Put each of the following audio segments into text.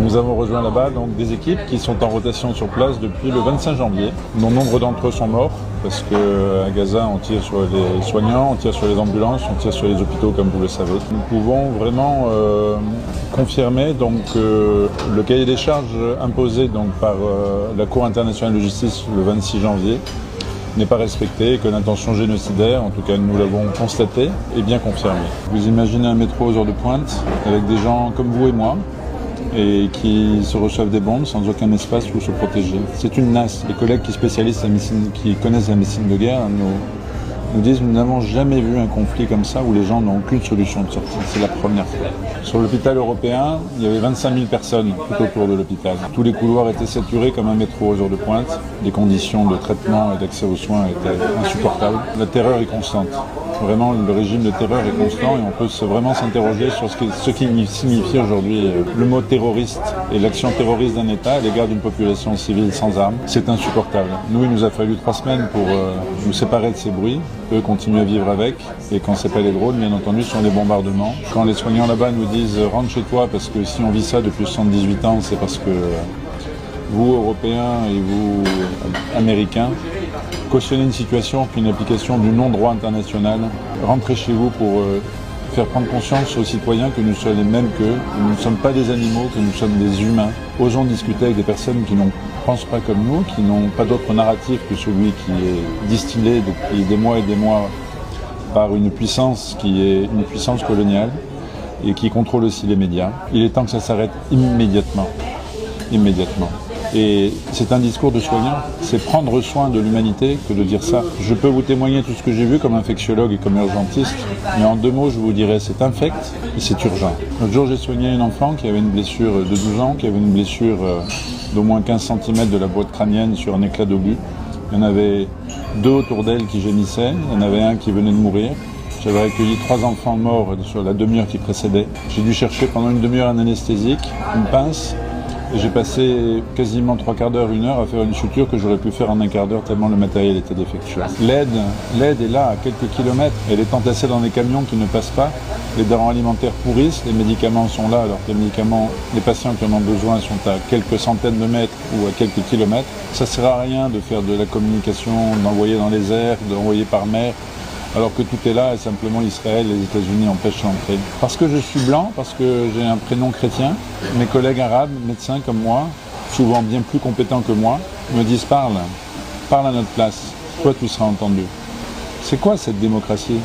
Nous avons rejoint là-bas donc des équipes qui sont en rotation sur place depuis le 25 janvier. Nombre d'entre eux sont morts parce qu'à Gaza on tire sur les soignants, on tire sur les ambulances, on tire sur les hôpitaux comme vous le savez. Nous pouvons vraiment confirmer donc le cahier des charges imposé donc par la Cour internationale de justice le 26 janvier n'est pas respecté et que l'intention génocidaire, en tout cas nous l'avons constaté, est bien confirmée. Vous imaginez un métro aux heures de pointe avec des gens comme vous et moi et qui se reçoivent des bombes sans aucun espace où se protéger. C'est une nasse. Les collègues qui connaissent la médecine de guerre nous disent nous n'avons jamais vu un conflit comme ça où les gens n'ont aucune solution de sortie. C'est la première fois. Sur l'hôpital européen, il y avait 25 000 personnes tout autour de l'hôpital. Tous les couloirs étaient saturés comme un métro aux heures de pointe. Les conditions de traitement et d'accès aux soins étaient insupportables. La terreur est constante. Vraiment, le régime de terreur est constant et on peut vraiment s'interroger sur ce qui signifie aujourd'hui le mot terroriste et l'action terroriste d'un État à l'égard d'une population civile sans armes. C'est insupportable. Nous, il nous a fallu 3 semaines pour nous séparer de ces bruits. Eux continuent à vivre avec, et quand c'est pas les drones, bien entendu, ce sont des bombardements. Quand les soignants là-bas nous disent « rentre chez toi » parce que si on vit ça depuis 78 ans, c'est parce que vous, Européens, et vous, Américains, cautionnez une situation qui est une application du non-droit international. Rentrez chez vous pour faire prendre conscience aux citoyens que nous sommes les mêmes qu'eux, que nous ne sommes pas des animaux, que nous sommes des humains. Osons discuter avec des personnes qui ne pensent pas comme nous, qui n'ont pas d'autre narratif que celui qui est distillé depuis des mois et des mois par une puissance qui est une puissance coloniale et qui contrôle aussi les médias. Il est temps que ça s'arrête immédiatement. Immédiatement. Et c'est un discours de soignant, c'est prendre soin de l'humanité que de dire ça. Je peux vous témoigner tout ce que j'ai vu comme infectiologue et comme urgentiste, mais en 2 mots je vous dirais c'est infect et c'est urgent. L'autre jour j'ai soigné une enfant qui avait une blessure de 12 ans, qui avait une blessure d'au moins 15 cm de la boîte crânienne sur un éclat d'obus. Il y en avait 2 autour d'elle qui gémissaient, il y en avait un qui venait de mourir. J'avais accueilli 3 enfants morts sur la demi-heure qui précédait. J'ai dû chercher pendant une demi-heure un anesthésique, une pince. Et j'ai passé quasiment 3 quarts d'heure, 1 heure à faire une suture que j'aurais pu faire en 1/4 d'heure tellement le matériel était défectueux. L'aide est là à quelques kilomètres. Elle est entassée dans des camions qui ne passent pas. Les denrées alimentaires pourrissent, les médicaments sont là alors que les patients qui en ont besoin sont à quelques centaines de mètres ou à quelques kilomètres. Ça ne sert à rien de faire de la communication, d'envoyer dans les airs, d'envoyer par mer. Alors que tout est là et simplement Israël et les États-Unis empêchent l'entrée. Parce que je suis blanc, parce que j'ai un prénom chrétien, mes collègues arabes, médecins comme moi, souvent bien plus compétents que moi, me disent parle à notre place, toi tu seras entendu. C'est quoi cette démocratie?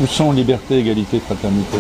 Où sont liberté, égalité, fraternité?